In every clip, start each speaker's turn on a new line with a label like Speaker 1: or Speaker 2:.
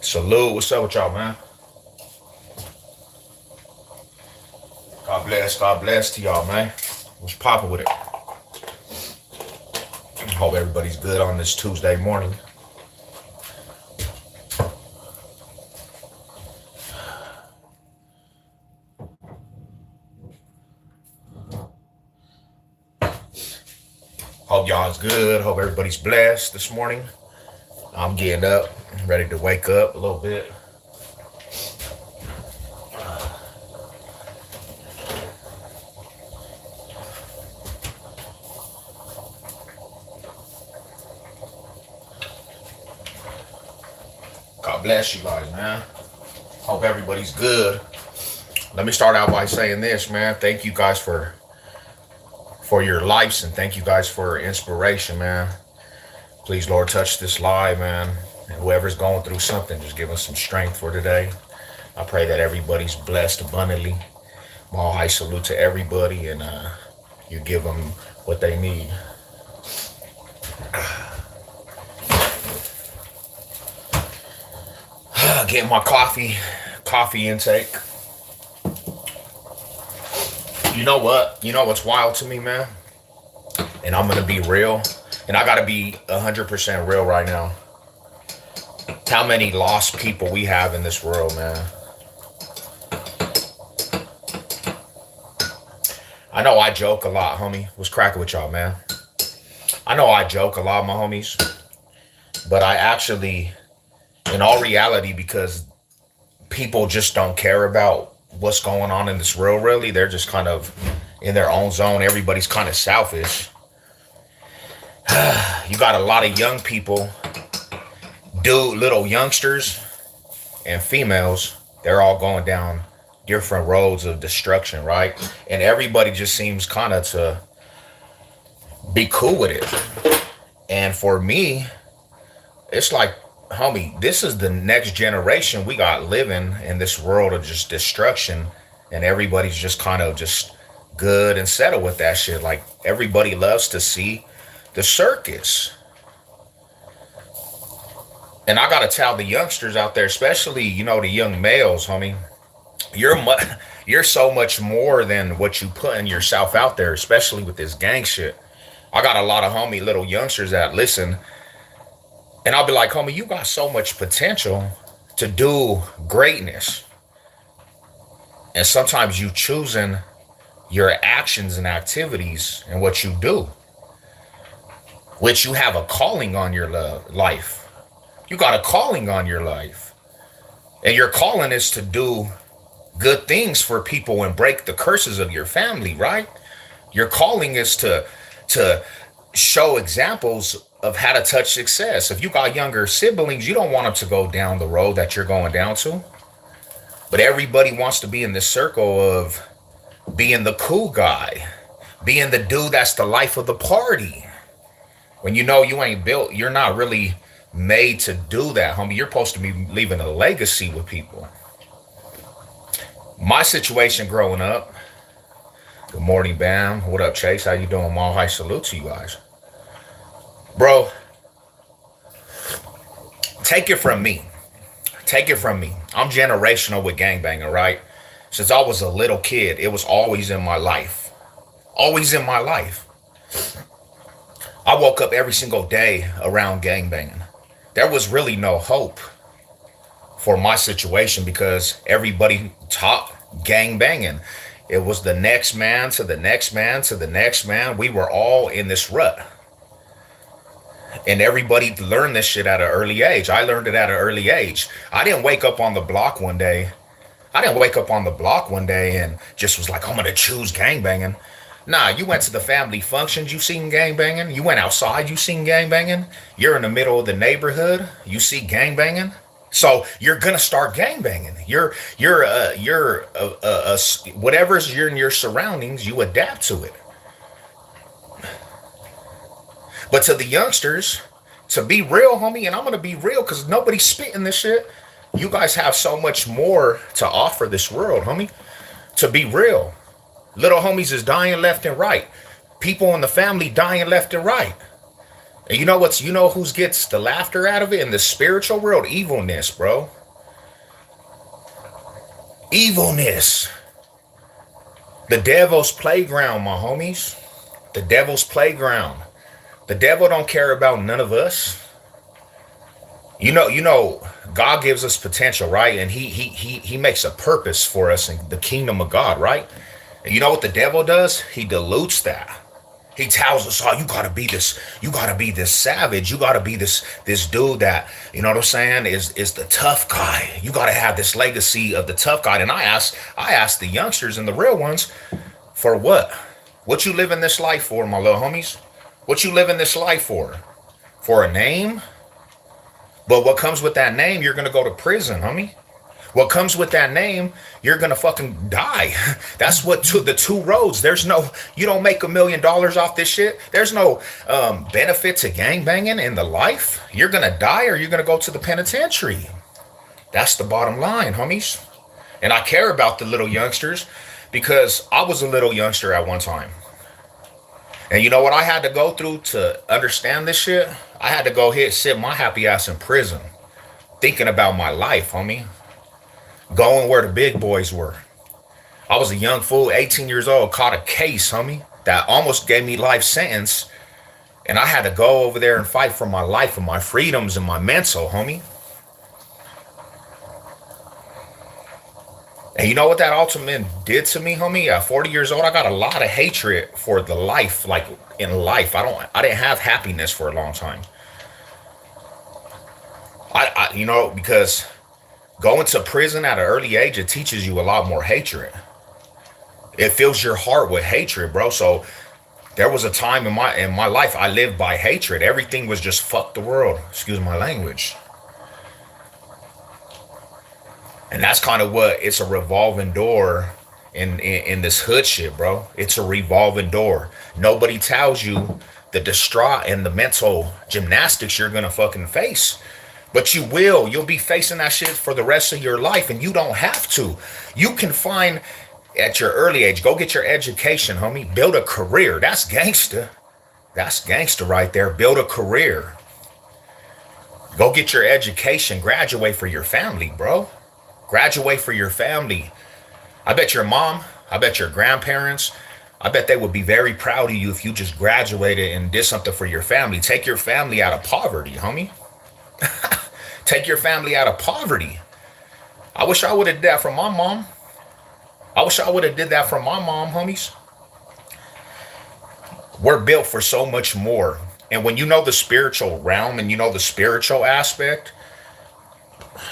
Speaker 1: Salute. What's up with y'all, man? God bless. God bless to y'all, man. What's popping with it? Hope everybody's good on this Tuesday morning. Hope y'all's good. Hope everybody's blessed this morning. I'm getting up, ready to wake up a little bit. God bless you guys, man. Hope everybody's good. Let me start out by saying this, man. Thank you guys for your lives, and thank you guys for inspiration, man. Please, Lord, touch this live, man. And whoever's going through something, just give us some strength for today. I pray that everybody's blessed abundantly. All high salute to everybody, and you give them what they need. Getting my coffee intake. You know what? You know what's wild to me, man? And I'm gonna be real, and I gotta be 100% real right now. How many lost people we have in this world, man. I know I joke a lot, homie. What's cracking with y'all, man? I know I joke a lot, my homies, but I actually, in all reality, because people just don't care about what's going on in this world, really. They're just kind of in their own zone. Everybody's kind of selfish. You got a lot of young people, little youngsters and females. They're all going down different roads of destruction, right? And everybody just seems kind of to be cool with it. And for me, it's like, homie, this is the next generation we got living in this world of just destruction, and everybody's just kind of just good and settled with that shit. Like, everybody loves to see the circus. And I gotta tell the youngsters out there, especially, the young males, homie, you're so much more than what you putting yourself out there, especially with this gang shit. I got a lot of homie little youngsters that listen, and I'll be like, homie, you got so much potential to do greatness. And sometimes you choosing your actions and activities and what you do, which you have a calling on your life. You got a calling on your life. And your calling is to do good things for people and break the curses of your family, right? Your calling is to show examples of how to touch success. If you got younger siblings, you don't want them to go down the road that you're going down to. But everybody wants to be in this circle of being the cool guy, being the dude that's the life of the party. When you ain't built, you're not really made to do that, homie. You're supposed to be leaving a legacy with people. My situation growing up. Good morning, Bam. What up, Chase? How you doing? All high salute to you guys. Bro, take it from me. Take it from me. I'm generational with gangbanging, right? Since I was a little kid, it was always in my life. Always in my life. I woke up every single day around gangbanging. There was really no hope for my situation because everybody taught gangbanging. It was the next man to the next man to the next man. We were all in this rut. And everybody learned this shit at an early age. I learned it at an early age. I didn't wake up on the block one day. And just was like, I'm going to choose gangbanging. Nah, you went to the family functions, you seen gangbanging. You went outside, you seen gangbanging. You're in the middle of the neighborhood, you see gangbanging. So you're gonna start gangbanging. Whatever's in your surroundings, you adapt to it. But to the youngsters, to be real, homie, and I'm gonna be real because nobody's spitting this shit. You guys have so much more to offer this world, homie. To be real, little homies is dying left and right. People in the family dying left and right. And you know who's gets the laughter out of it in the spiritual world? Evilness, bro. Evilness. The devil's playground, my homies. The devil's playground. The devil don't care about none of us. God gives us potential, right? And he makes a purpose for us in the kingdom of God, right? And you know what the devil does? He dilutes that. He tells us, oh, you gotta be this savage. You gotta be this dude that, you know what I'm saying, is the tough guy. You gotta have this legacy of the tough guy. And I asked the youngsters and the real ones, for what? What you living this life for, my little homies? What you living this life for? For a name? But what comes with that name, you're gonna go to prison, homie. What comes with that name, you're gonna fucking die. That's what the two roads. You don't make $1 million off this shit. There's no benefit to gang banging in the life. You're gonna die or you're gonna go to the penitentiary. That's the bottom line, homies. And I care about the little youngsters because I was a little youngster at one time. And you know what I had to go through to understand this shit? I had to go sit my happy ass in prison, thinking about my life, homie. Going where the big boys were. I was a young fool, 18 years old, caught a case, homie, that almost gave me life sentence. And I had to go over there and fight for my life and my freedoms and my mental, homie. And you know what that ultimate did to me, homie? At 40 years old, I got a lot of hatred for the life, like in life. I didn't have happiness for a long time. Because going to prison at an early age, it teaches you a lot more hatred. It fills your heart with hatred, bro. So there was a time in my life I lived by hatred. Everything was just fuck the world. Excuse my language. And that's kind of what it's a revolving door in this hood shit, bro. It's a revolving door. Nobody tells you the distraught and the mental gymnastics you're gonna fucking face. But you will. You'll be facing that shit for the rest of your life, and you don't have to. You can find at your early age, go get your education, homie. Build a career. That's gangster. That's gangster right there. Build a career. Go get your education. Graduate for your family, bro. Graduate for your family. I bet your mom, I bet your grandparents, I bet they would be very proud of you if you just graduated and did something for your family. Take your family out of poverty, homie. Take your family out of poverty. I wish I would have did that for my mom. I wish I would have did that for my mom, homies. We're built for so much more. And when you know the spiritual realm and you know the spiritual aspect,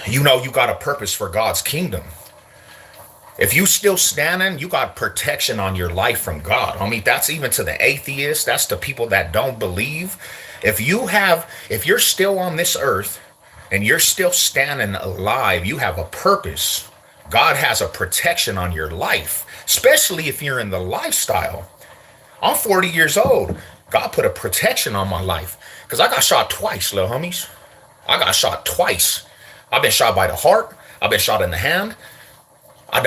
Speaker 1: you know you got a purpose for God's kingdom. If you still standing, you got protection on your life from God. I mean, that's even to the atheists. That's the people that don't believe. If you're still on this earth and you're still standing alive, you have a purpose. God has a protection on your life, especially if you're in the lifestyle. I'm 40 years old. God put a protection on my life because I got shot twice, little homies. I got shot twice. I've been shot by the heart. I've been shot in the hand. I've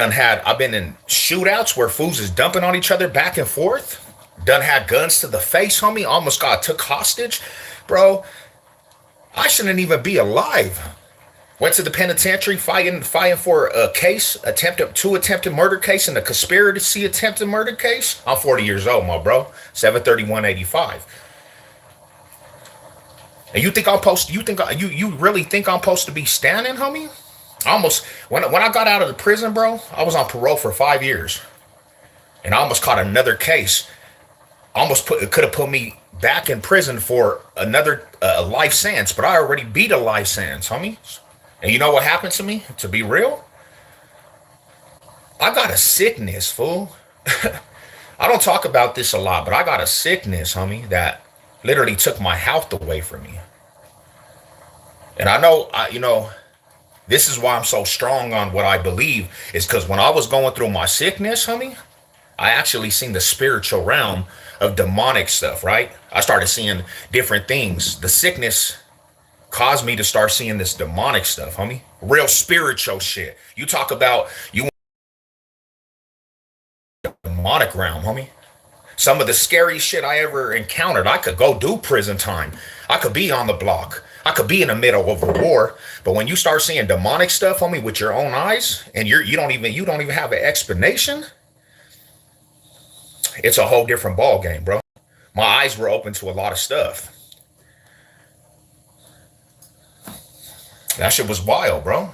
Speaker 1: been in shootouts where fools is dumping on each other back and forth. Done had guns to the face, homie. Almost got took hostage. Bro, I shouldn't even be alive. Went to the penitentiary fighting for a case, attempted murder case and a conspiracy attempted murder case. I'm 40 years old, my bro. 7/31/85. And you really think I'm supposed to be standing, homie? Almost when I got out of the prison, bro, I was on parole for 5 years. And I almost caught another case. Could have put me back in prison for another life sentence, but I already beat a life sentence, homie. And you know what happened to me? To be real, I got a sickness, fool. I don't talk about this a lot, but I got a sickness, homie, that literally took my health away from me. And I know, this is why I'm so strong on what I believe, is because when I was going through my sickness, homie, I actually seen the spiritual realm of demonic stuff, right? I started seeing different things. The sickness caused me to start seeing this demonic stuff, homie. Real spiritual shit. You talk about you demonic realm, homie. Some of the scariest shit I ever encountered. I could go do prison time. I could be on the block. I could be in the middle of a war. But when you start seeing demonic stuff, homie, with your own eyes, and you don't even have an explanation, it's a whole different ball game, bro. My eyes were open to a lot of stuff. That shit was wild, bro.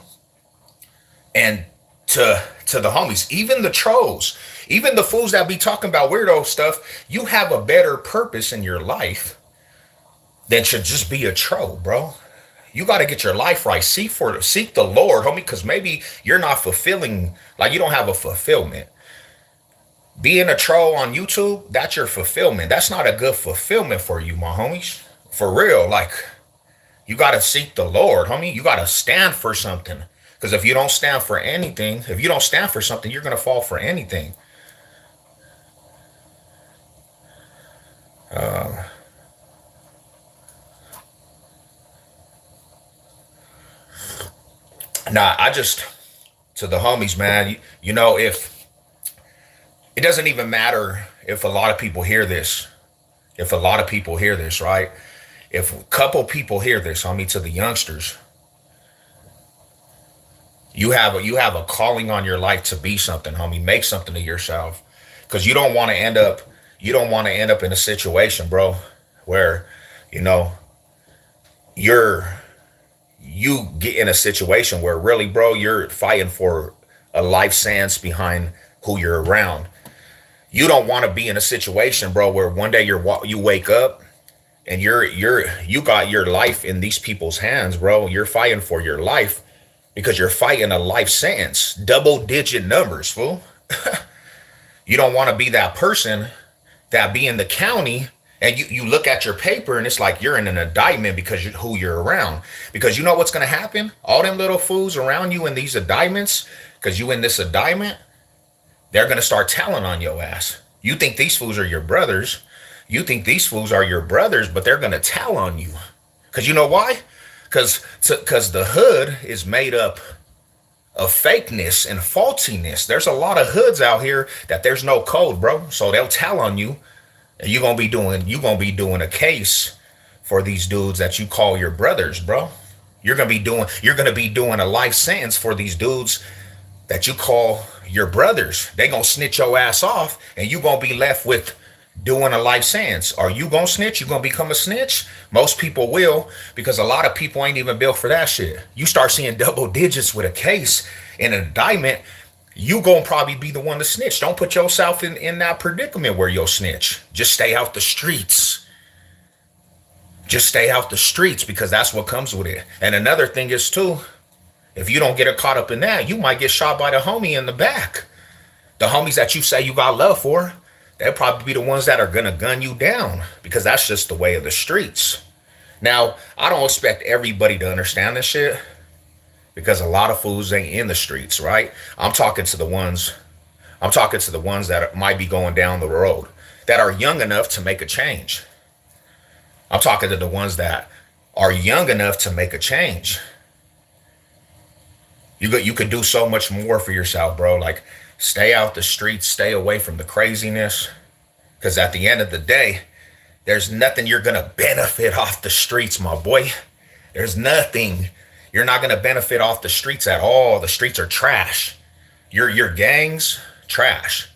Speaker 1: And to the homies, even the trolls, even the fools that be talking about weirdo stuff, you have a better purpose in your life than should just be a troll, bro. You got to get your life right. Seek the Lord, homie, because maybe you're not fulfilling, like you don't have a fulfillment. Being a troll on YouTube, that's your fulfillment. That's not a good fulfillment for you, my homies. For real, like you got to seek the Lord, homie. You got to stand for something. Because if you don't stand for anything, if you don't stand for something, you're going to fall for anything. Nah, I just, to the homies, man, if it doesn't even matter if a lot of people hear this, if a lot of people hear this, right? If a couple people hear this, homie, to the youngsters, you have a calling on your life to be something, homie. Make something of yourself, because you don't want to end up in a situation, bro, where you know you're you get in a situation where really, bro, you're fighting for a life sentence behind who you're around. You don't want to be in a situation, bro, where one day you wake up and you got your life in these people's hands, bro. You're fighting for your life because you're fighting a life sentence, double digit numbers, fool. You don't want to be that person that be in the county and you look at your paper and it's like you're in an indictment because who you're around. Because you know what's going to happen? All them little fools around you in these indictments, because you in this indictment, they're going to start telling on your ass. You think these fools are your brothers. You think these fools are your brothers, but they're going to tell on you. Because you know why? Because the hood is made up of fakeness and faultiness. There's a lot of hoods out here that there's no code, bro. So they'll tell on you. And you're gonna be doing a case for these dudes that you call your brothers, bro. You're gonna be doing a life sentence for these dudes that you call your brothers. They gonna snitch your ass off, and you gonna be left with doing a life sentence. Are you gonna snitch? You gonna become a snitch? Most people will, because a lot of people ain't even built for that shit. You start seeing double digits with a case and an indictment, you gonna probably be the one to snitch. Don't put yourself in that predicament where you'll snitch. Just stay out the streets. Just stay out the streets, because that's what comes with it. And another thing is too, if you don't get it caught up in that, you might get shot by the homie in the back. The homies that you say you got love for, they'll probably be the ones that are gonna gun you down, because that's just the way of the streets. Now, I don't expect everybody to understand this shit, because a lot of fools ain't in the streets, right? I'm talking to the ones that might be going down the road, that are young enough to make a change. I'm talking to the ones that are young enough to make a change. You could do so much more for yourself, bro. Like, stay out the streets, stay away from the craziness. Because at the end of the day, there's nothing you're gonna benefit off the streets, my boy. There's nothing. You're not gonna benefit off the streets at all. The streets are trash. Your gangs, trash.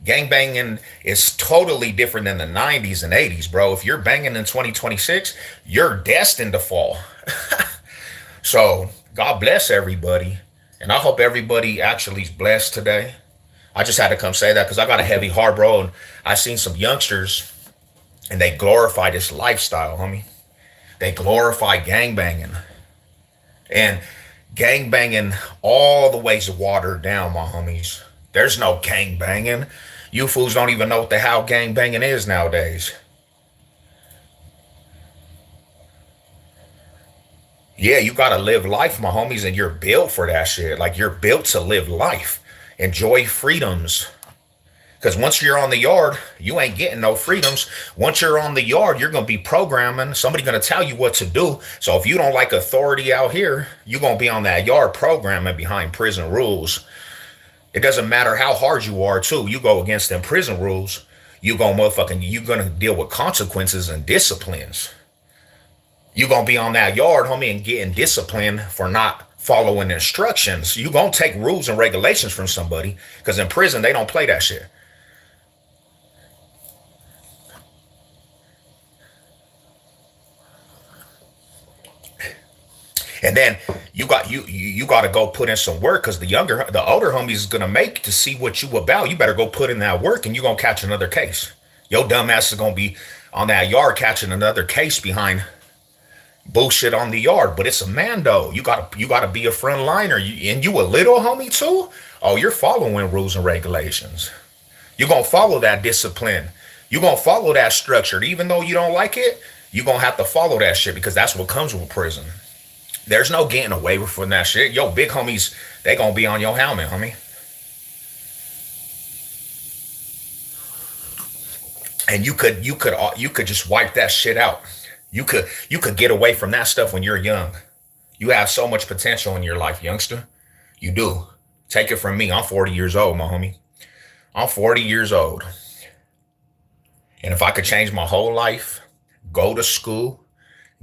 Speaker 1: Gang banging is totally different than the 90s and 80s, bro. If you're banging in 2026, you're destined to fall. So God bless everybody. And I hope everybody actually is blessed today. I just had to come say that because I got a heavy heart, bro. And I seen some youngsters and they glorify this lifestyle, homie. They glorify gang banging. And gang banging all the ways watered down, my homies. There's no gang banging. You fools don't even know what the hell gang banging is nowadays. Yeah, you gotta live life, my homies, and you're built for that shit. Like, you're built to live life. Enjoy freedoms. Because once you're on the yard, you ain't getting no freedoms. Once you're on the yard, you're gonna be programming. Somebody gonna tell you what to do. So if you don't like authority out here, you're gonna be on that yard programming behind prison rules. It doesn't matter how hard you are, too. You go against them prison rules, you gonna deal with consequences and disciplines. You're gonna be on that yard, homie, and getting disciplined for not following instructions. You gonna take rules and regulations from somebody, because in prison they don't play that shit. And then you got to go put in some work, because the older homies is gonna make to see what you about. You better go put in that work, and you gonna catch another case. Your dumb ass is gonna be on that yard catching another case behind bullshit on the yard. But it's a man though. You gotta be a front liner. And you a little homie too. Oh, you're following rules and regulations. You're gonna follow that discipline. You're gonna follow that structure, even though you don't like it. You're gonna have to follow that shit, because that's what comes with prison. There's no getting away from that shit. Yo, big homies, they gonna be on your helmet, homie. And you could just wipe that shit out. You could get away from that stuff when you're young. You have so much potential in your life, youngster. You do. Take it from me. I'm 40 years old, my homie. I'm 40 years old. And if I could change my whole life, go to school,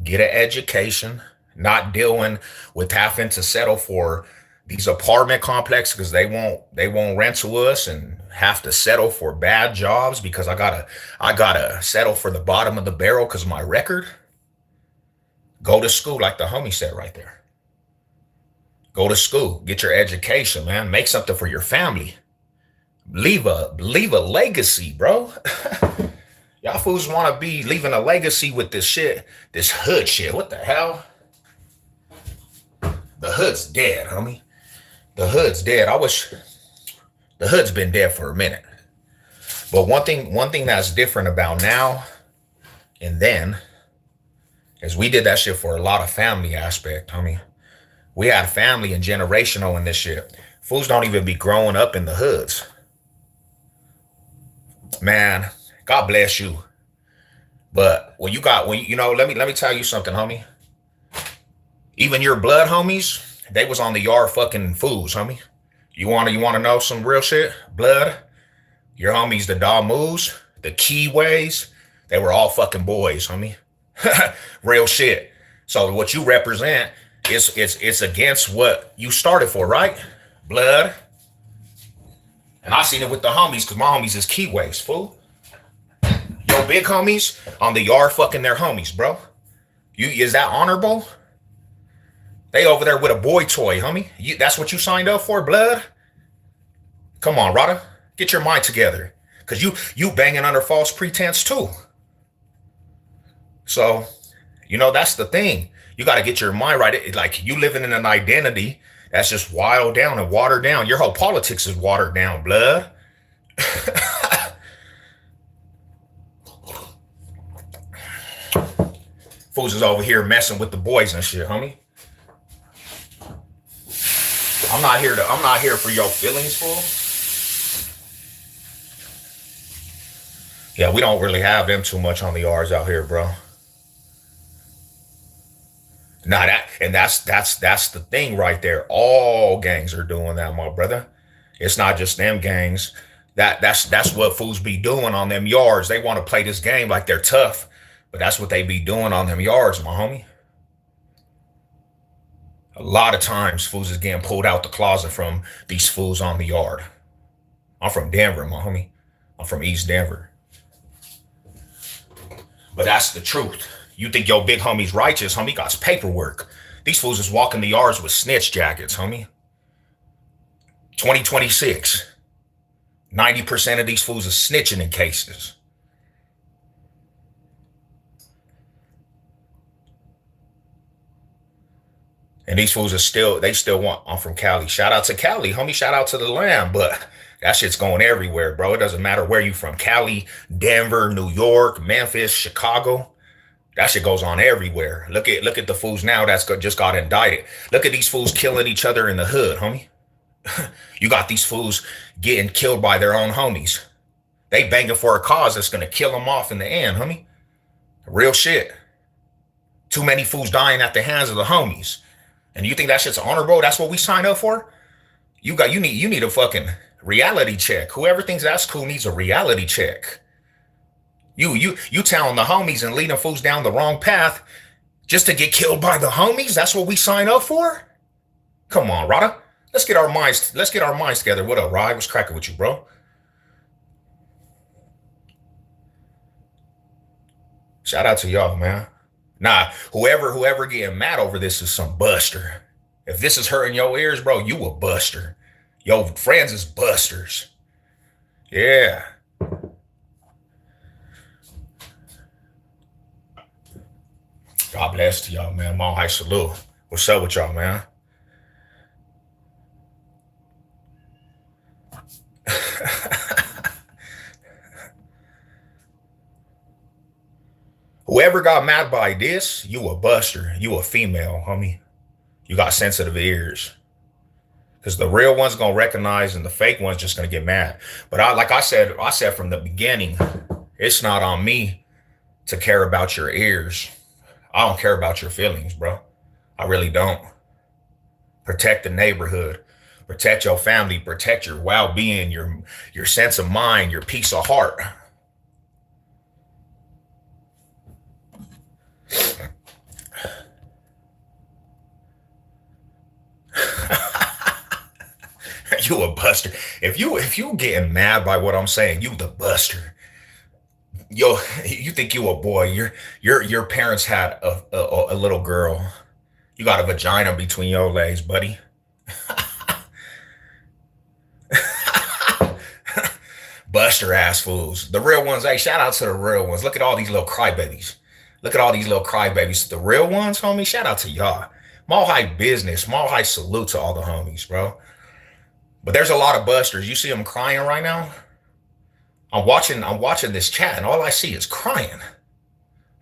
Speaker 1: get an education, not dealing with having to settle for these apartment complexes, because they won't rent to us, and have to settle for bad jobs because I gotta settle for the bottom of the barrel because of my record. Go to school, like the homie said right there. Go to school, get your education, man. Make something for your family. Leave a legacy, bro. Y'all fools want to be leaving a legacy with this shit, this hood shit. What the hell? The hood's dead, homie. The hood's dead. I wish the hood's been dead for a minute. But one thing that's different about now and then is we did that shit for a lot of family aspect, homie. We had family and generational in this shit. Fools don't even be growing up in the hoods. Man, God bless you. But let me tell you something, homie. Even your blood homies, they was on the yard fucking fools, homie. You wanna know some real shit? Blood, your homies, the Damus, the Keyways, they were all fucking boys, homie. Real shit. So what you represent is it's against what you started for, right? Blood. And I seen it with the homies, because my homies is Keyways, fool. Yo, big homies on the yard fucking their homies, bro. Is that honorable? They over there with a boy toy, homie. That's what you signed up for, blood? Come on, Rada. Get your mind together. Because you banging under false pretense, too. So, that's the thing. You got to get your mind right. Like, you living in an identity that's just wild down and watered down. Your whole politics is watered down, blood. Fools is over here messing with the boys and shit, homie. I'm not here for your feelings, fool. Yeah, we don't really have them too much on the yards out here, bro. Nah, that's the thing right there. All gangs are doing that, my brother. It's not just them gangs. That's what fools be doing on them yards. They want to play this game like they're tough, but that's what they be doing on them yards, my homie. A lot of times, fools is getting pulled out the closet from these fools on the yard. I'm from Denver, my homie. I'm from East Denver. But that's the truth. You think your big homie's righteous, homie, got paperwork. These fools is walking the yards with snitch jackets, homie. 2026. 90% of these fools are snitching in cases. And these fools they still want, I'm from Cali. Shout out to Cali, homie. Shout out to the land. But that shit's going everywhere, bro. It doesn't matter where you from. Cali, Denver, New York, Memphis, Chicago. That shit goes on everywhere. Look at the fools now just got indicted. Look at these fools killing each other in the hood, homie. You got these fools getting killed by their own homies. They banging for a cause that's gonna kill them off in the end, homie. Real shit. Too many fools dying at the hands of the homies. And you think that shit's honorable? That's what we sign up for? You need a fucking reality check. Whoever thinks that's cool needs a reality check. You telling the homies and leading fools down the wrong path just to get killed by the homies? That's what we sign up for? Come on, Rada. Let's get our minds together. What up, Rye? What's cracking with you, bro? Shout out to y'all, man. Nah, whoever getting mad over this is some buster. If this is hurting your ears, bro, you a buster. Your friends is busters. Yeah. God bless to y'all, man. Mall High salute. What's up with y'all, man? Whoever got mad by this, you a buster. You a female, homie. You got sensitive ears. Because the real one's gonna recognize and the fake one's just gonna get mad. But I said from the beginning, it's not on me to care about your ears. I don't care about your feelings, bro. I really don't. Protect the neighborhood. Protect your family. Protect your well-being, your sense of mind, your peace of heart. You a buster. If you getting mad by what I'm saying, you the buster. Yo, you think you a boy. Your parents had a little girl. You got a vagina between your legs, buddy. Buster ass fools. The real ones, hey, shout out to the real ones. Look at all these little crybabies. Look at all these little crybabies. The real ones, homie, shout out to y'all. Mall High business. Mall High salute to all the homies, bro. But there's a lot of busters. You see them crying right now? I'm watching this chat and all I see is crying.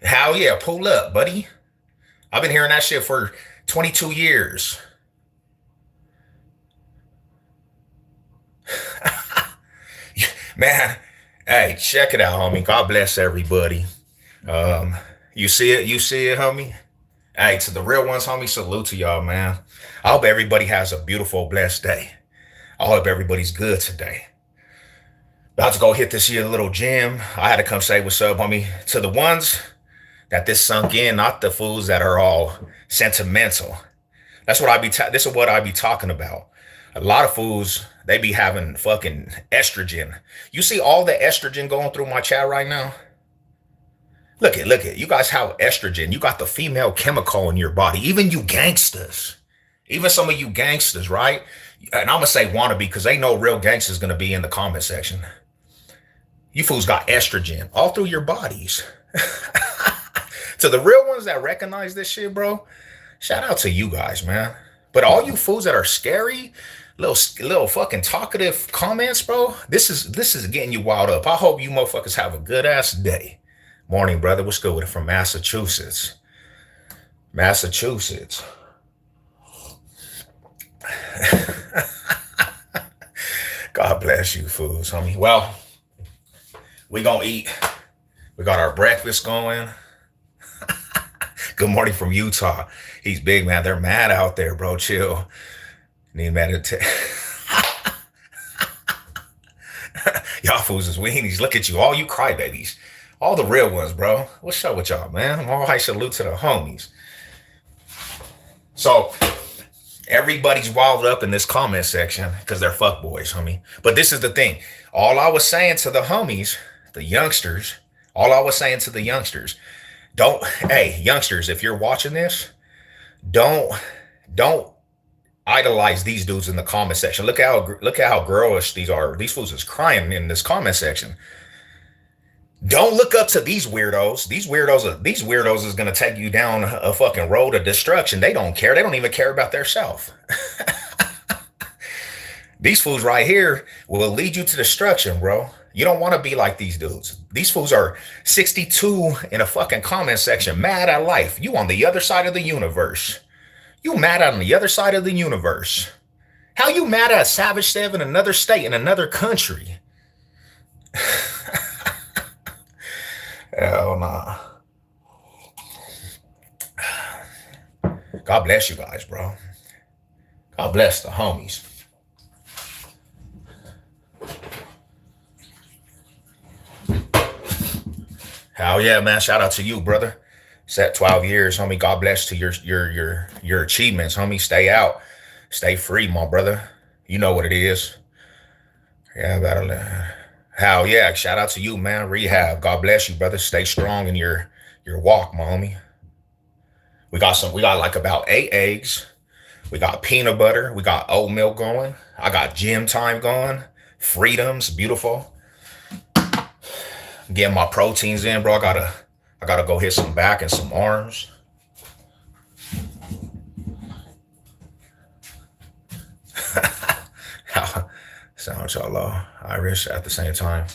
Speaker 1: Hell yeah, pull up, buddy. I've been hearing that shit for 22 years. Man, hey, check it out, homie. God bless everybody. Um, you see it, homie. Hey, to the real ones, homie, salute to y'all, man. I hope everybody has a beautiful, blessed day. I hope everybody's good today. About to go hit this here little gym. I had to come say what's up, homie. To the ones that this sunk in, not the fools that are all sentimental. This is what I be talking about. A lot of fools, they be having fucking estrogen. You see all the estrogen going through my chat right now? Look at. You guys have estrogen. You got the female chemical in your body. Even you gangsters. Even some of you gangsters, right? And I'm gonna say wannabe because they know real gangsters gonna be in the comment section. You fools got estrogen all through your bodies. To the real ones that recognize this shit, bro, shout out to you guys, man. But all you fools that are scary, little fucking talkative comments, bro, this is getting you wild up. I hope you motherfuckers have a good ass day. Morning, brother. What's good with it from Massachusetts? Massachusetts. God bless you, fools, homie. Well, we gonna eat. We got our breakfast going. Good morning from Utah. He's big, man. They're mad out there, bro. Chill. Need meditate. Y'all fools is weenies. Look at you, all you crybabies. All the real ones, bro. What's up with y'all, man? I'm all high salute to the homies. So everybody's wild up in this comment section because they're fuckboys, homie. But this is the thing. All I was saying to the homies, the youngsters, all I was saying to the youngsters, hey, youngsters, if you're watching this, don't idolize these dudes in the comment section. Look at how girlish these are. These fools is crying in this comment section. Don't look up to these weirdos. These weirdos is gonna take you down a fucking road of destruction. They don't care. They don't even care about their self. These fools right here will lead you to destruction, bro. You don't want to be like these dudes. These fools are 62 in a fucking comment section, mad at life. You on the other side of the universe. You mad on the other side of the universe. How you mad at Savage Step in another state, in another country? Hell nah. God bless you guys, bro. God bless the homies. Hell yeah, man. Shout out to you, brother. Set 12 years, homie. God bless to your achievements, homie. Stay out. Stay free, my brother. You know what it is. Yeah, battle. Hell yeah. Shout out to you, man. Rehab. God bless you, brother. Stay strong in your walk, my homie. We got like about 8 eggs. We got peanut butter. We got oat milk going. I got gym time going. Freedoms, beautiful. Getting my proteins in, bro. I gotta go hit some back and some arms. Sounds all Irish at the same time.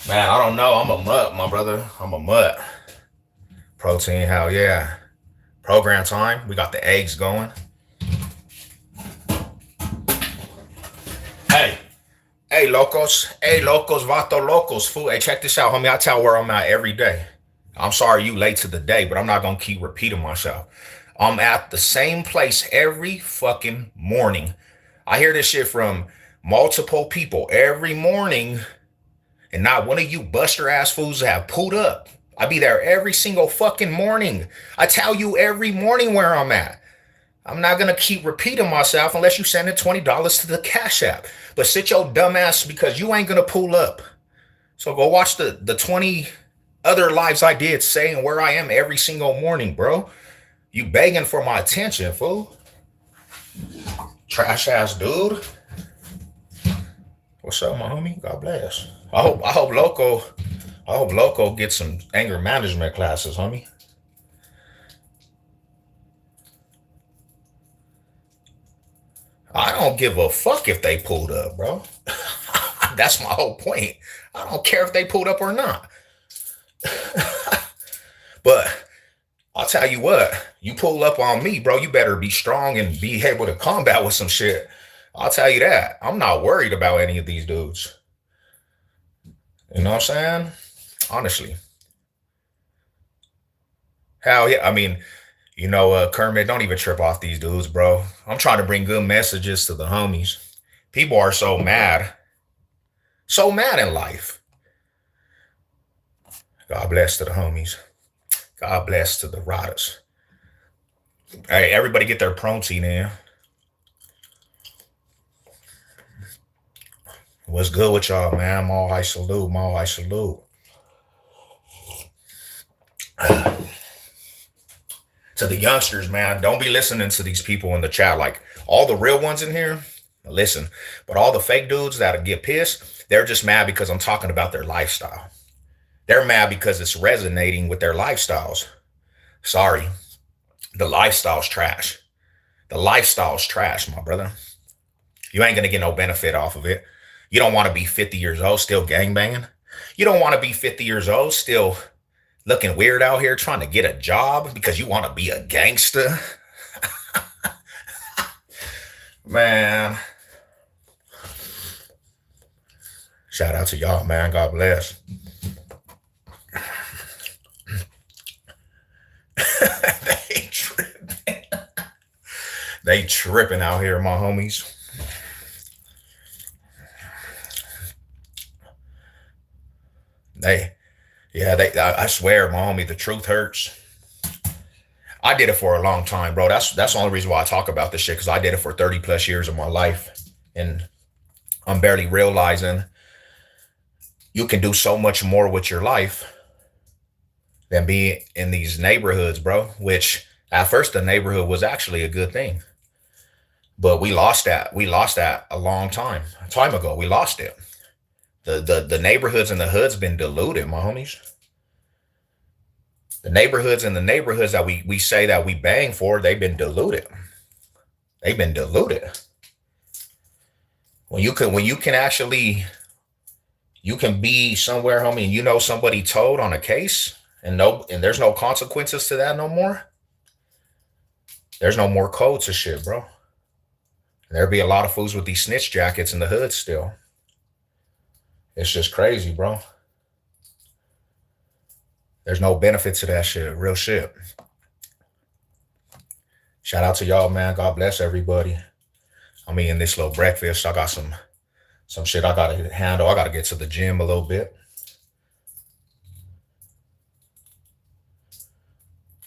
Speaker 1: Man, I don't know. I'm a mutt, my brother. I'm a mutt. Protein, hell yeah. Program time. We got the eggs going. Hey, hey, locos. Hey, locos, vato locos. Fool. Hey, check this out, homie. I tell where I'm at every day. I'm sorry you late to the day, but I'm not gonna keep repeating myself. I'm at the same place every fucking morning. I hear this shit from multiple people every morning, and not one of you buster ass fools have pulled up. I be there every single fucking morning. I tell you every morning where I'm at. I'm not gonna keep repeating myself unless you send in $20 to the Cash App. But sit your dumb ass because you ain't gonna pull up. So go watch the 20 other lives I did saying where I am every single morning, bro. You begging for my attention, fool. Trash ass dude. What's up, my homie? God bless. I hope Loco gets some anger management classes, homie. I don't give a fuck if they pulled up, bro. That's my whole point. I don't care if they pulled up or not. But I'll tell you what, you pull up on me, bro, you better be strong and be able to combat with some shit. I'll tell you that. I'm not worried about any of these dudes. You know what I'm saying? Honestly. Hell yeah. I mean, Kermit, don't even trip off these dudes, bro. I'm trying to bring good messages to the homies. People are so mad in life. God bless to the homies. God bless to the riders. Hey, everybody get their protein in. What's good with y'all, man? Maul I salute, Maul I salute. To the youngsters, man, don't be listening to these people in the chat. Like all the real ones in here, listen. But all the fake dudes that get pissed, they're just mad because I'm talking about their lifestyle. They're mad because it's resonating with their lifestyles. Sorry, the lifestyle's trash. The lifestyle's trash, my brother. You ain't gonna get no benefit off of it. You don't want to be 50 years old still gangbanging. You don't want to be 50 years old still looking weird out here trying to get a job because you want to be a gangster. Man. Shout out to y'all, man. God bless. They tripping. They tripping out here, my homies. They, yeah, I swear, my homie, the truth hurts. I did it for a long time, bro. That's the only reason why I talk about this shit, because I did it for 30 plus years of my life. And I'm barely realizing you can do so much more with your life than be in these neighborhoods, bro. Which at first the neighborhood was actually a good thing. But we lost that. We lost that a long time ago. We lost it. The neighborhoods and the hoods been diluted, my homies. The neighborhoods and the neighborhoods that we say that we bang for, they've been diluted. They've been diluted. When you can actually, you can be somewhere, homie, and somebody told on a case and there's no consequences to that no more. There's no more codes of shit, bro. There'd be a lot of fools with these snitch jackets in the hood still. It's just crazy, bro. There's no benefit to that shit. Real shit. Shout out to y'all, man. God bless everybody. I'm eating this little breakfast. I got some shit I gotta handle. I gotta get to the gym a little bit.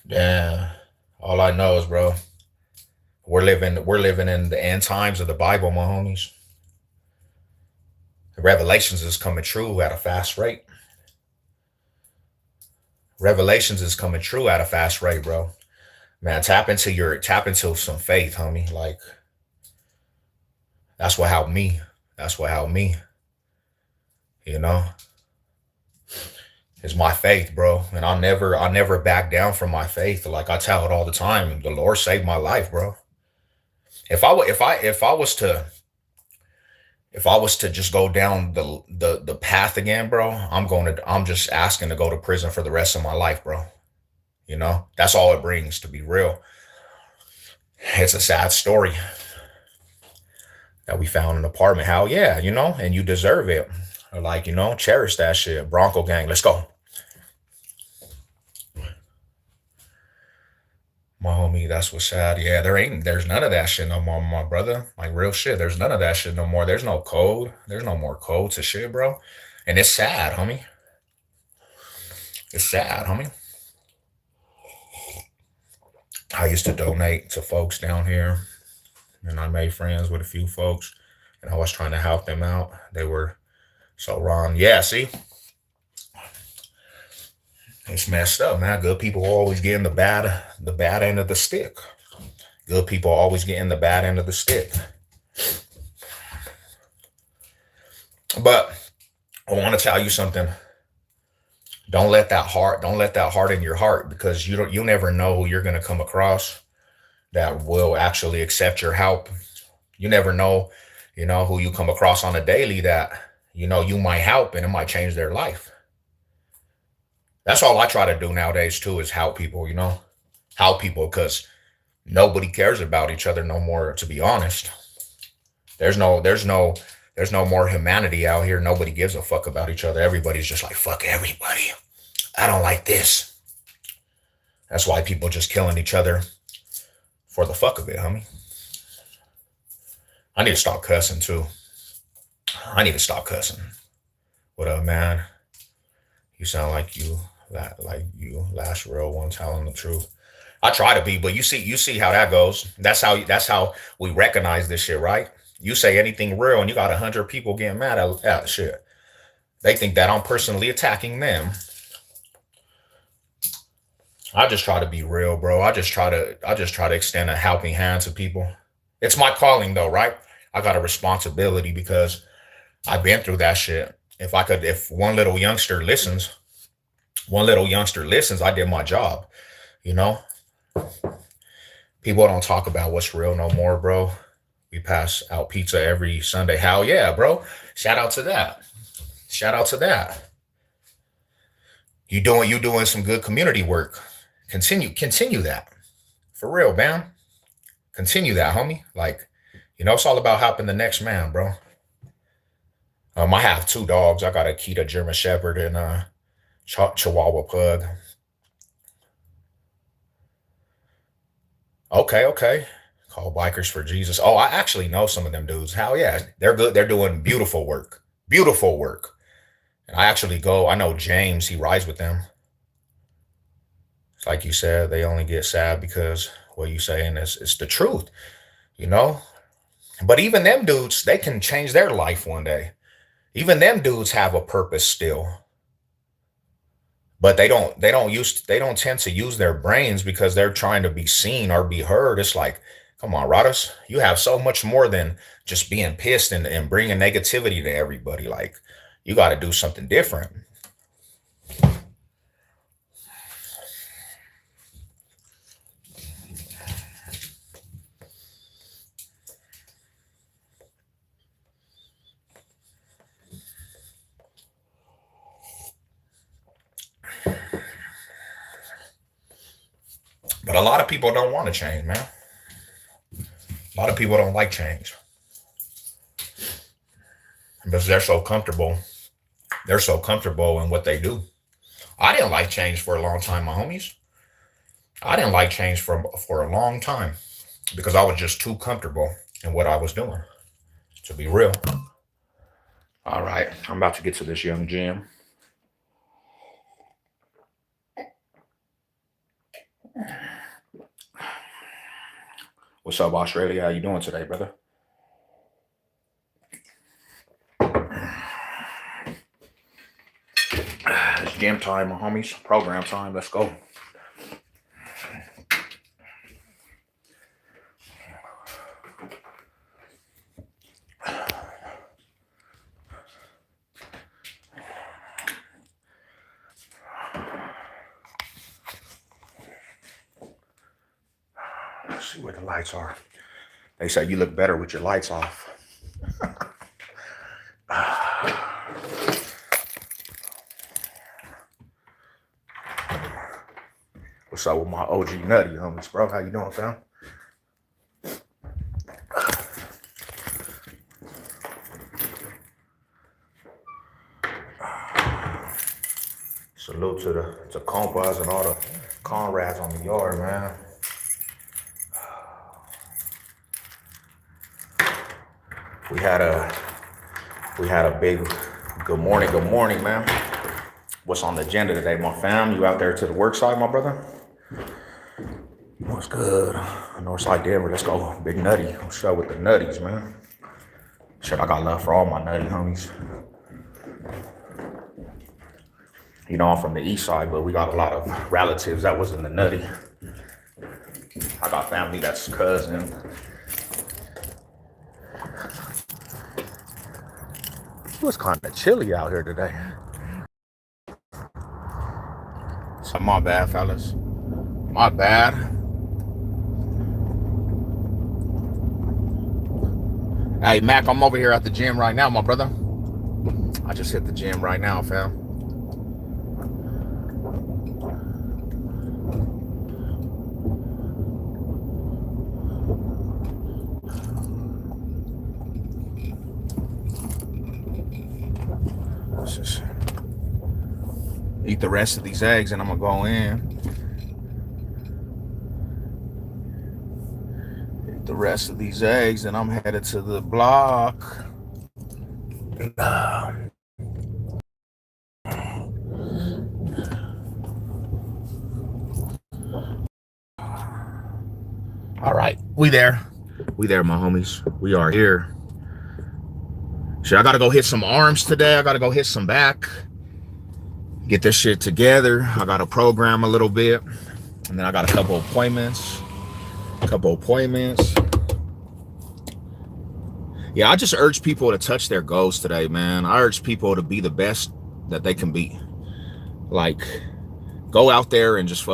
Speaker 1: Yeah. All I know is, bro, we're living in the end times of the Bible, my homies. The revelations is coming true at a fast rate. Revelations is coming true at a fast rate, bro. Man, tap into some faith, homie. Like that's what helped me. That's what helped me. You know, it's my faith, bro. And I never back down from my faith. Like I tell it all the time. The Lord saved my life, bro. If I was to just go down the path again, bro, I'm just asking to go to prison for the rest of my life, bro. You know, that's all it brings, to be real. It's a sad story that we found an apartment. Hell yeah, and you deserve it. Like, cherish that shit. Bronco gang, let's go. My homie, that's what's sad. Yeah, there's none of that shit no more, my brother. Like real shit. There's none of that shit no more. There's no code. There's no more code to shit, bro. And it's sad, homie. It's sad, homie. I used to donate to folks down here, and I made friends with a few folks, and I was trying to help them out. They were so wrong. Yeah, see, it's messed up, man. Good people always getting the bad end of the stick. Good people always getting the bad end of the stick. But I want to tell you something. Don't let that heart in your heart, because you never know who you're gonna come across that will actually accept your help. You never know, who you come across on a daily that, you might help and it might change their life. That's all I try to do nowadays too, is help people, help people, because nobody cares about each other no more, to be honest. There's no more humanity out here. Nobody gives a fuck about each other. Everybody's just like, fuck everybody. I don't like this. That's why people just killing each other for the fuck of it, homie. I need to stop cussing too. I need to stop cussing. What up, man? You sound like you last real one telling the truth. I try to be, but you see how that goes. That's how we recognize this shit, right? You say anything real and you got 100 people getting mad at shit. They think that I'm personally attacking them. I just try to be real, bro. I just try to extend a helping hand to people. It's my calling though, right? I got a responsibility because I've been through that shit. If one little youngster listens, I did my job. You know, people don't talk about what's real no more, bro. We pass out pizza every Sunday. Hell yeah, bro. Shout out to that. Shout out to that. You doing some good community work. Continue that. For real, man. Continue that, homie. Like, it's all about helping the next man, bro. I have two dogs. I got a Akita German Shepherd and a Chihuahua Pug. Okay, okay. Call Bikers for Jesus. Oh, I actually know some of them dudes. Hell yeah. They're good. They're doing beautiful work. Beautiful work. And I know James, he rides with them. It's like you said, they only get sad because what you saying is the truth, you know? But even them dudes, they can change their life one day. Even them dudes have a purpose still, but they don't tend to use their brains because they're trying to be seen or be heard. It's like, come on, Rodas, you have so much more than just being pissed and bringing negativity to everybody. Like, you got to do something different. But a lot of people don't want to change, man. A lot of people don't like change because they're so comfortable. They're so comfortable in what they do. I didn't like change for a long time, my homies. I didn't like change for a long time because I was just too comfortable in what I was doing. To be real. All right, I'm about to get to this young Jim. What's up, Australia? How you doing today, brother? It's gym time, my homies. Program time. Let's go. Let's see where the lights are. They say you look better with your lights off. What's up with my OG nutty homies, bro? How you doing, fam? Salute to compas and all the comrades on the yard, man. We had a big good morning, man. What's on the agenda today, my fam? You out there to the work side, my brother? What's good? Northside Denver, let's go. Big nutty. What's up with the nutties, man? Shit, I got love for all my nutty homies. You know, I'm from the east side, but we got a lot of relatives that was in the nutty. I got family that's cousin. It was kind of chilly out here today. So my bad, fellas. My bad. Hey, Mac, I'm over here at the gym right now, my brother. I just hit the gym right now, fam. Let's just eat the rest of these eggs and I'm gonna go in. Eat the rest of these eggs and I'm headed to the block. All right, we there, my homies. We are here. Shit, I gotta go hit some arms today. I gotta go hit some back. Get this shit together. I gotta program a little bit. And then I got a couple appointments. Yeah, I just urge people to touch their goals today, man. I urge people to be the best that they can be. Like, go out there and just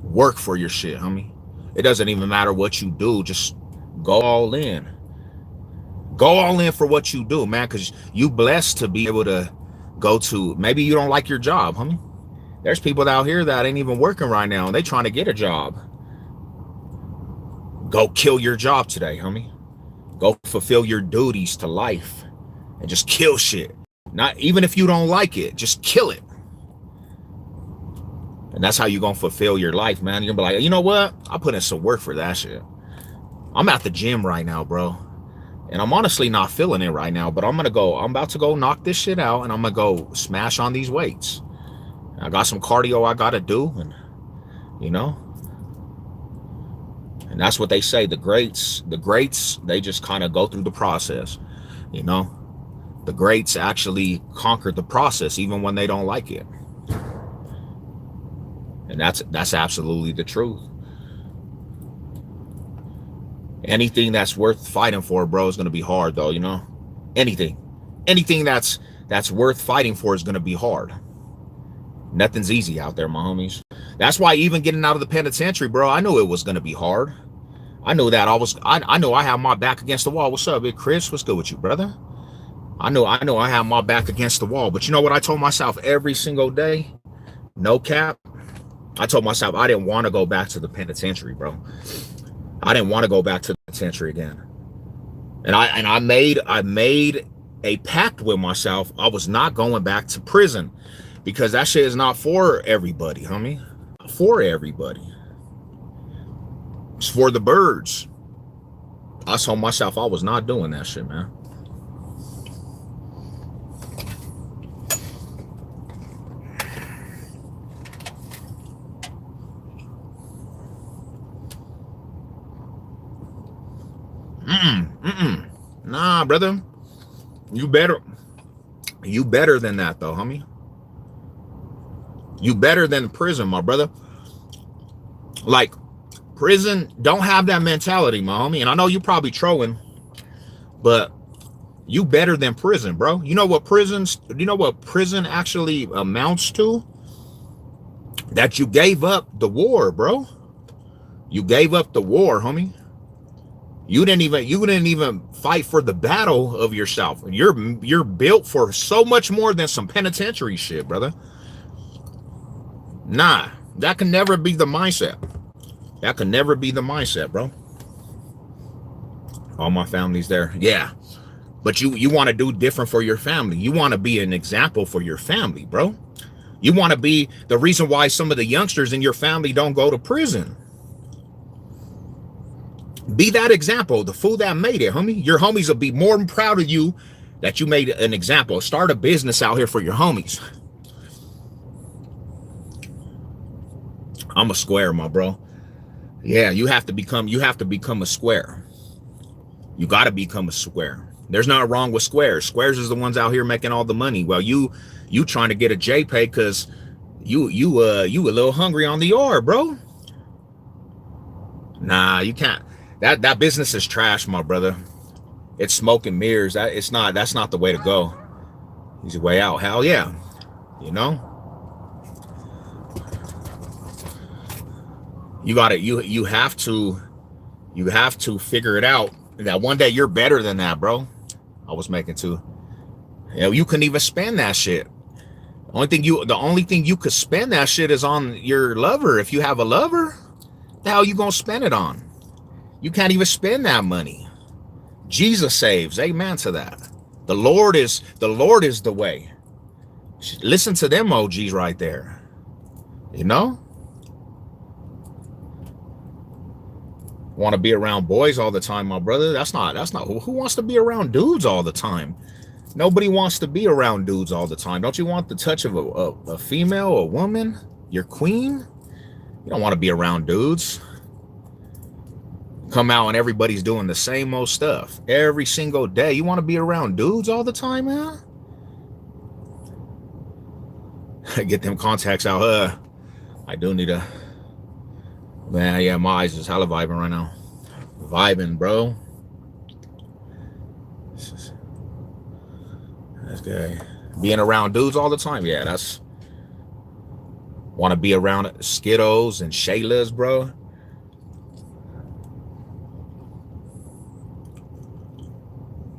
Speaker 1: work for your shit, homie. It doesn't even matter what you do. Just go all in. Go all in for what you do, man, because you blessed to be able to go to, maybe you don't like your job, homie. There's people out here that ain't even working right now, and they trying to get a job. Go kill your job today, homie. Go fulfill your duties to life and just kill shit. Not even if you don't like it, just kill it. And that's how you're going to fulfill your life, man. You're going to be like, you know what? I put in some work for that shit. I'm at the gym right now, bro. And I'm honestly not feeling it right now, but I'm about to go knock this shit out and I'm going to go smash on these weights. I got some cardio I got to do, and you know, and that's what they say. The greats, they just kind of go through the process, you know. The greats actually conquered the process even when they don't like it. And that's absolutely the truth. Anything that's worth fighting for, bro, is going to be hard, though, you know. Anything that's worth fighting for is going to be hard. Nothing's easy out there, my homies. That's why even getting out of the penitentiary, bro, I knew it was going to be hard. I knew that I knew I had my back against the wall. What's up, big Chris? What's good with you, brother? I know I had my back against the wall. But you know what I told myself every single day? No cap. I told myself I didn't want to go back to the penitentiary, bro. I didn't want to go back to the penitentiary again. And I made a pact with myself. I was not going back to prison. because that shit is not for everybody, homie. For everybody. It's for the birds. I told myself I was not doing that shit, man. Nah, brother. You better than that, though, homie. You better than prison, my brother. Like, prison don't have that mentality, my homie. And I know you probably trolling, but you better than prison, bro. You know what prison actually amounts to? That you gave up the war, bro. You gave up the war, homie. You didn't even fight for the battle of yourself. You're built for so much more than some penitentiary shit, brother. Nah, that can never be the mindset. That can never be the mindset, bro. All my family's there. Yeah. But you want to do different for your family. You want to be an example for your family, bro. You want to be the reason why some of the youngsters in your family don't go to prison. Be that example, the fool that made it, homie. Your homies will be more than proud of you that you made an example. Start a business out here for your homies. I'm a square, my bro. Yeah, you have to become a square. You got to become a square. There's nothing wrong with squares. Squares is the ones out here making all the money. Well, you trying to get a JPay because you a little hungry on the yard, bro. Nah, you can't. That business is trash, my brother. It's smoke and mirrors. That's not the way to go. Easy way out. Hell yeah. You know? You have to figure it out. That one day you're better than that, bro. I was making too. You know, you couldn't even spend that shit. The only thing you could spend that shit is on your lover. If you have a lover, the hell you gonna spend it on? You can't even spend that money. Jesus saves. Amen to that. The Lord is the way. Listen to them OGs right there. You know? Want to be around boys all the time, my brother? That's not who wants to be around dudes all the time? Nobody wants to be around dudes all the time. Don't you want the touch of a female, a woman, your queen? You don't want to be around dudes. Come out and everybody's doing the same old stuff every single day. You want to be around dudes all the time, man? Get them contacts out. I do need a... Man, yeah, my eyes is hella vibing right now. Vibing, bro. That's good. Being around dudes all the time. Yeah, that's... Want to be around Skiddos and Shaylas, bro.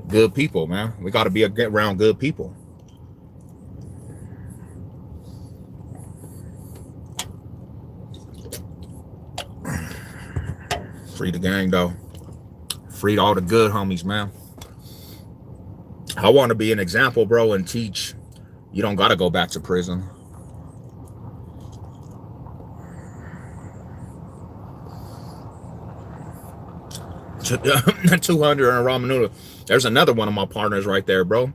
Speaker 1: Good people, man. We got to be around good people. Free the gang, though. Free all the good homies, man. I want to be an example, bro, and teach. You don't got to go back to prison. $200 in ramen noodle. There's another one of my partners right there, bro.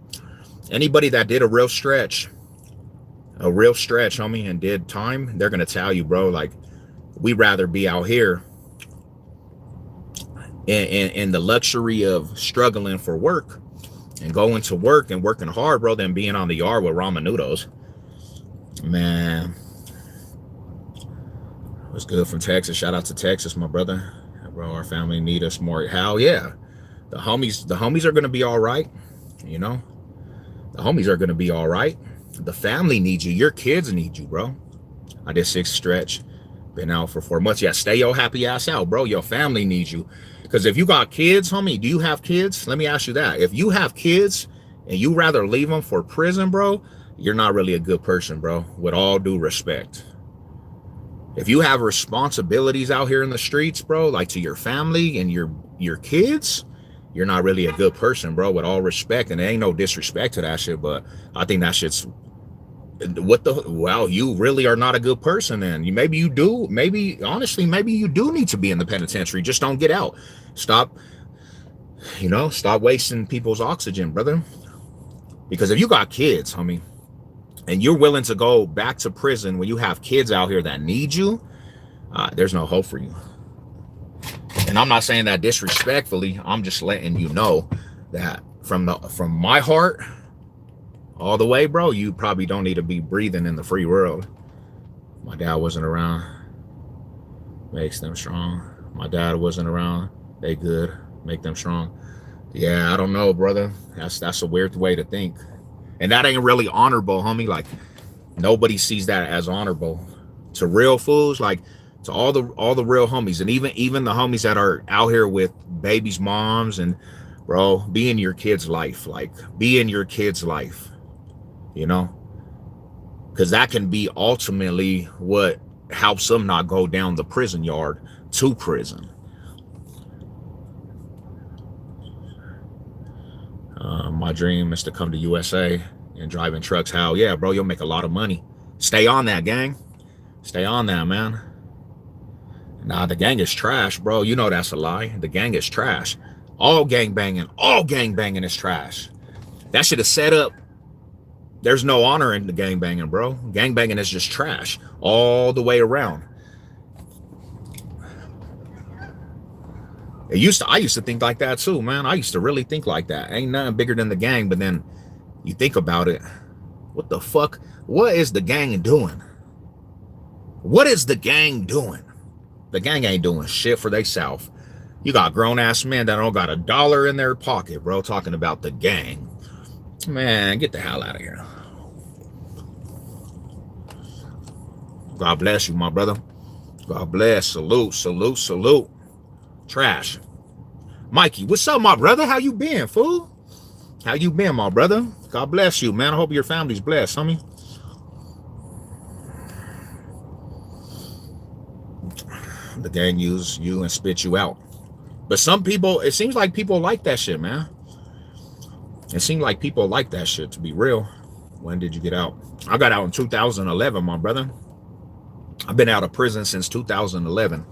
Speaker 1: Anybody that did a real stretch, homie, and did time, they're gonna tell you, bro, like, we'd rather be out here in the luxury of struggling for work and going to work and working hard, bro, than being on the yard with ramen noodles. Man, what's good from Texas? Shout out to Texas, my brother. Bro, our family need us more. Hell yeah. The homies are gonna be all right. You know, the homies are gonna be all right. The family needs you. Your kids need you, bro. I did 6 stretch. Been out for 4 months. Yeah, stay your happy ass out, bro. Your family needs you. Because if you got kids, homie, do you have kids? Let me ask you that. If you have kids and you rather leave them for prison, bro, you're not really a good person, bro. With all due respect. If you have responsibilities out here in the streets, bro, like to your family and your kids, you're not really a good person, bro, with all respect. And there ain't no disrespect to that shit, but I think that shit's What the, well, you really are not a good person then. Maybe you do, maybe honestly, maybe you do need to be in the penitentiary. Just don't get out. Stop, stop wasting people's oxygen, brother. Because if you got kids, homie, and you're willing to go back to prison when you have kids out here that need you, there's no hope for you. And I'm not saying that disrespectfully. I'm just letting you know that from my heart all the way, bro, you probably don't need to be breathing in the free world. My dad wasn't around. Makes them strong. My dad wasn't around. They good. Make them strong. Yeah, I don't know, brother. That's a weird way to think. And that ain't really honorable, homie. Like, nobody sees that as honorable. To real fools, like, to all the real homies, and even the homies that are out here with babies' moms, and bro, be in your kid's life. Like, be in your kid's life. Because that can be ultimately what helps them not go down the prison yard to prison. My dream is to come to USA and driving trucks. Hell yeah, bro, you'll make a lot of money. Stay on that, gang. Stay on that, man. Nah, the gang is trash, bro. You know that's a lie. The gang is trash. All gang banging is trash. That shit is set up. There's no honor in the gang banging, bro. Gang banging is just trash all the way around. I used to think like that too, man. I used to really think like that. Ain't nothing bigger than the gang, but then you think about it. What the fuck? What is the gang doing? What is the gang doing? The gang ain't doing shit for theyself. You got grown-ass men that don't got $1 in their pocket, bro, talking about the gang. Man, get the hell out of here. God bless you, my brother. God bless. Salute, salute, salute. Trash. Mikey, what's up, my brother? How you been, fool? How you been, my brother? God bless you, man. I hope your family's blessed, homie. The gang use you and spit you out. But some people, it seems like people like that shit, man. It seemed like people like that shit, to be real. When did you get out? I got out in 2011, my brother. I've been out of prison since 2011.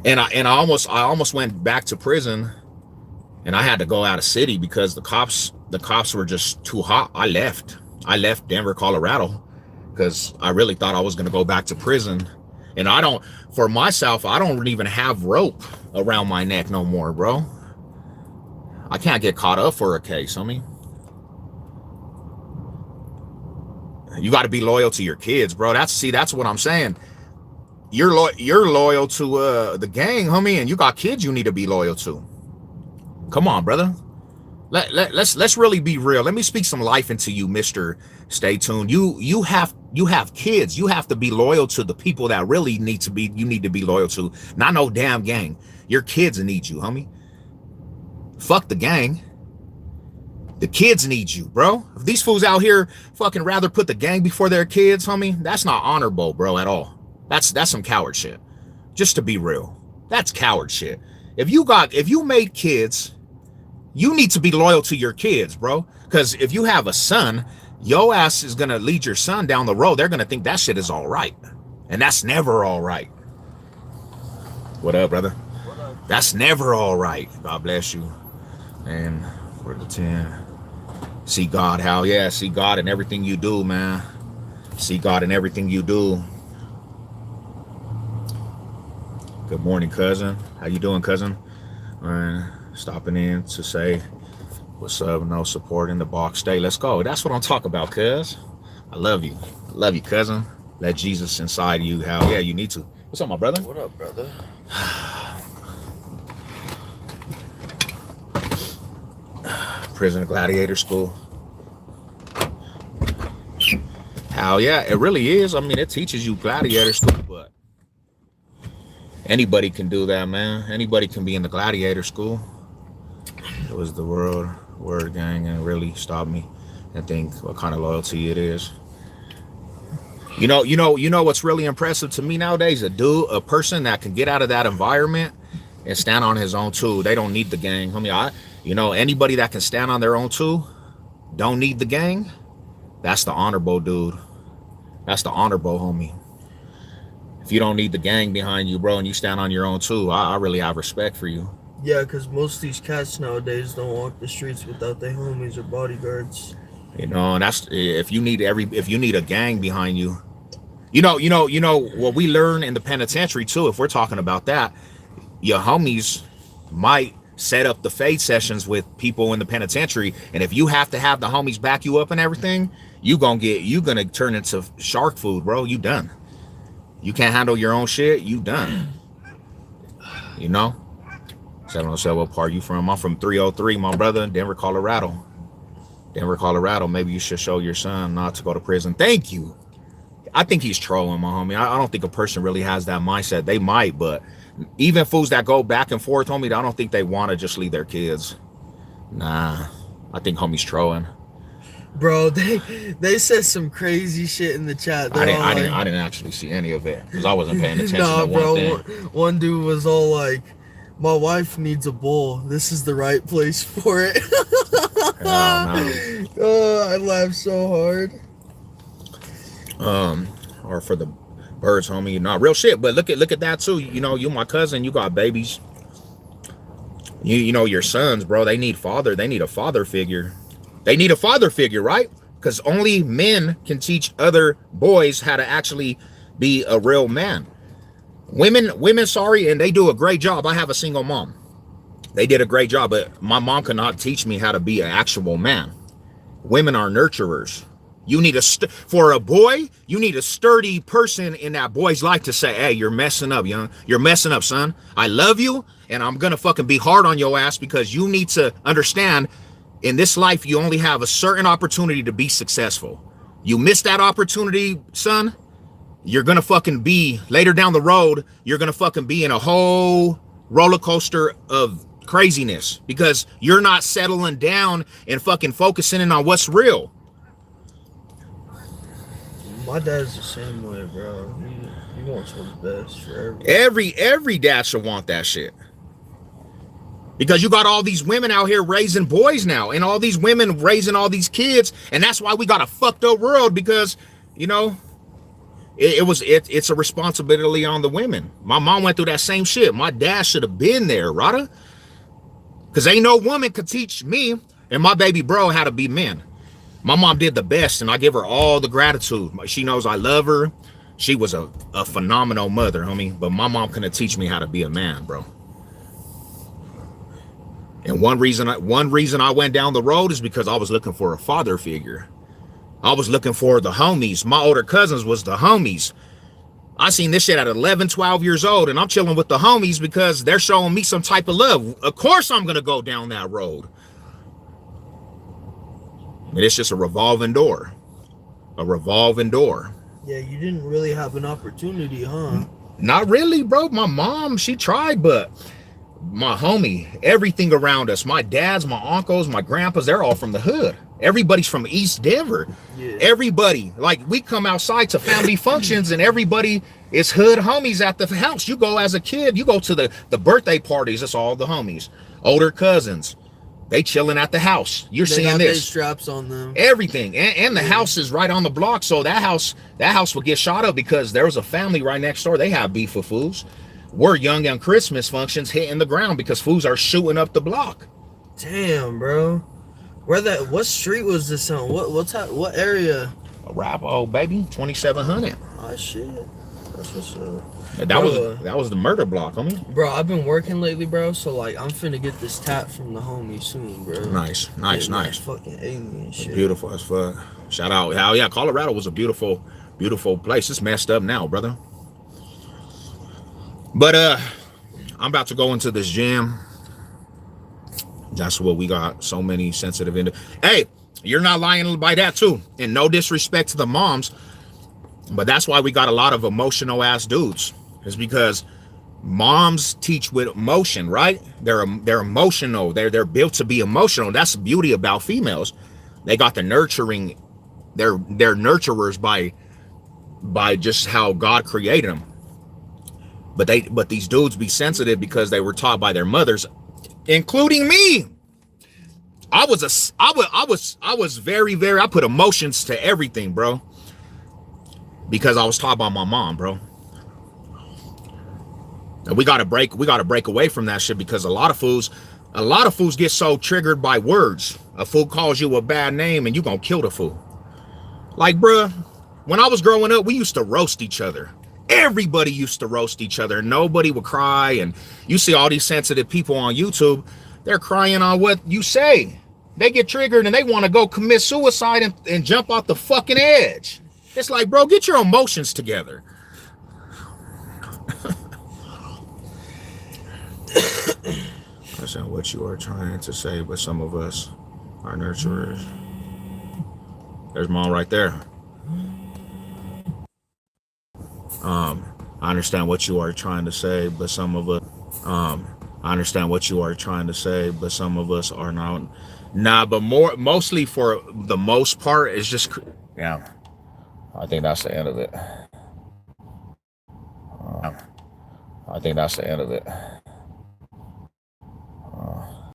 Speaker 1: And I almost went back to prison, and I had to go out of city because the cops were just too hot. I left Denver, Colorado, because I really thought I was going to go back to prison. And for myself, I don't even have rope around my neck no more, bro. I can't get caught up for a case, homie. You got to be loyal to your kids, bro. That's what I'm saying. You're loyal to the gang, homie, and you got kids you need to be loyal to. Come on, brother. Let's really be real. Let me speak some life into you, Mr. Stay Tuned. You have kids. You have to be loyal to the people that really you need to be loyal to. Not no damn gang. Your kids need you, homie. Fuck the gang. The kids need you, bro. If these fools out here fucking rather put the gang before their kids, homie, that's not honorable, bro, at all. That's some coward shit. Just to be real. That's coward shit. If you made kids, you need to be loyal to your kids, bro. Because if you have a son, your ass is gonna lead your son down the road. They're gonna think that shit is all right. And that's never all right. What up, brother? What up? That's never all right. God bless you. And for the 10. See God, hell yeah. See God in everything you do, man. See God in everything you do. Good morning, cousin. How you doing, cousin? Stopping in to say what's up. No support in the box. Stay. Let's go. That's what I'm talking about, cuz. I love you. I love you, cousin. Let Jesus inside you. Hell yeah, you need to. What's up, my brother?
Speaker 2: What up, brother?
Speaker 1: Prison gladiator school. Hell yeah, it really is. I mean, it teaches you gladiator school, but anybody can do that, man. Anybody can be in the gladiator school. It was the word gang, and really stopped me and think what kind of loyalty it is. You know what's really impressive to me nowadays? A person that can get out of that environment and stand on his own too. They don't need the gang. Anybody that can stand on their own too, don't need the gang. That's the honorable dude. That's the honorable homie. If you don't need the gang behind you, bro, and you stand on your own too, I really have respect for you.
Speaker 2: Yeah, because most of these cats nowadays don't walk the streets without their homies or bodyguards.
Speaker 1: You know, and that's if you need a gang behind you. What we learn in the penitentiary too, if we're talking about that, your homies might set up the fade sessions with people in the penitentiary, and if you have to have the homies back you up and everything, you gonna turn into shark food, bro. You done. You can't handle your own shit, you done. You know? 707, what part you from? I'm from 303, my brother, Denver, Colorado. Denver, Colorado. Maybe you should show your son not to go to prison. Thank you. I think he's trolling, my homie. I don't think a person really has that mindset. They might, but even fools that go back and forth, homie, I don't think they want to just leave their kids. Nah, I think homie's trolling.
Speaker 2: Bro, they said some crazy shit in the chat.
Speaker 1: I didn't actually see any of it because I wasn't paying attention
Speaker 2: nah,
Speaker 1: to
Speaker 2: bro,
Speaker 1: one thing.
Speaker 2: one dude was all like, my wife needs a bowl. This is the right place for it.
Speaker 1: No.
Speaker 2: Oh, I laughed so hard.
Speaker 1: Or for the birds, homie. Not real shit, but look at that too. You know, you my cousin, you got babies. You know your sons, bro. They need a father figure. They need a father figure, right? Because only men can teach other boys how to actually be a real man. Women, sorry, and they do a great job. I have a single mom. They did a great job, but my mom could not teach me how to be an actual man. Women are nurturers. You need for a boy, you need a sturdy person in that boy's life to say, hey, you're messing up, young. You're messing up, son. I love you, and I'm going to fucking be hard on your ass because you need to understand in this life, you only have a certain opportunity to be successful. You miss that opportunity, son, you're going to fucking be, later down the road, you're going to fucking be in a whole roller coaster of craziness because you're not settling down and fucking focusing in on what's real.
Speaker 2: My dad's the same way, bro. He wants what's best for everybody.
Speaker 1: Every dad should want that shit. Because you got all these women out here raising boys now, and all these women raising all these kids, and that's why we got a fucked up world. Because, you know, it's a responsibility on the women. My mom went through that same shit. My dad should have been there, Rada. Because ain't no woman could teach me and my baby bro how to be men. My mom did the best, and I give her all the gratitude. She knows I love her. She was a phenomenal mother, homie. But my mom couldn't teach me how to be a man, bro. And one reason I went down the road is because I was looking for a father figure. I was looking for the homies. My older cousins was the homies. I seen this shit at 11, 12 years old, and I'm chilling with the homies because they're showing me some type of love. Of course I'm going to go down that road. And it's just a revolving door. A revolving door.
Speaker 2: Yeah, you didn't really have an opportunity, huh?
Speaker 1: Not really, bro. My mom, she tried, but my homie, everything around us, my dads, my uncles, my grandpas, they're all from the hood. Everybody's from East Denver. Yeah. Everybody, like, we come outside to family functions and everybody is hood homies at the house. You go as a kid, you go to the birthday parties, it's all the homies. Older cousins, they chilling at the house. You're seeing this.
Speaker 2: Straps on them.
Speaker 1: Everything. And the house is right on the block, so that house will get shot up because there was a family right next door. They have beef with fools. We're young on Christmas functions hitting the ground because fools are shooting up the block.
Speaker 2: Damn, bro. What street was this on? What area?
Speaker 1: Arapahoe, baby, 2700.
Speaker 2: Oh shit. That's what's up.
Speaker 1: That was the murder block, homie.
Speaker 2: Bro, I've been working lately, bro. So like, I'm finna get this tap from the homie soon, bro.
Speaker 1: Nice.
Speaker 2: Fucking alien shit.
Speaker 1: Beautiful as fuck. Shout out. Hell yeah, Colorado was a beautiful, beautiful place. It's messed up now, brother. But I'm about to go into this gym. That's what we got. So many sensitive Hey, you're not lying by that too. And no disrespect to the moms, but that's why we got a lot of emotional ass dudes. It's because moms teach with emotion, right? They're emotional. They're built to be emotional. That's the beauty about females. They got the nurturing. They're nurturers by just how God created them. But these dudes be sensitive because they were taught by their mothers, including me. I was very, very, I put emotions to everything, bro. Because I was taught by my mom, bro. And we gotta break away from that shit, because a lot of fools get so triggered by words. A fool calls you a bad name and you gonna kill the fool. Like, bruh, when I was growing up, we used to roast each other. Everybody used to roast each other. Nobody would cry. And you see all these sensitive people on YouTube, they're crying on what you say. They get triggered and they want to go commit suicide and jump off the fucking edge. It's like, bro, get your emotions together. That's not what you are trying to say, but some of us are nurturers. There's mom right there. I understand what you are trying to say, but some of us, I understand what you are trying to say, but some of us are not. Nah, but mostly for the most part, it's just, yeah. I think that's the end of it. I think that's the end of it.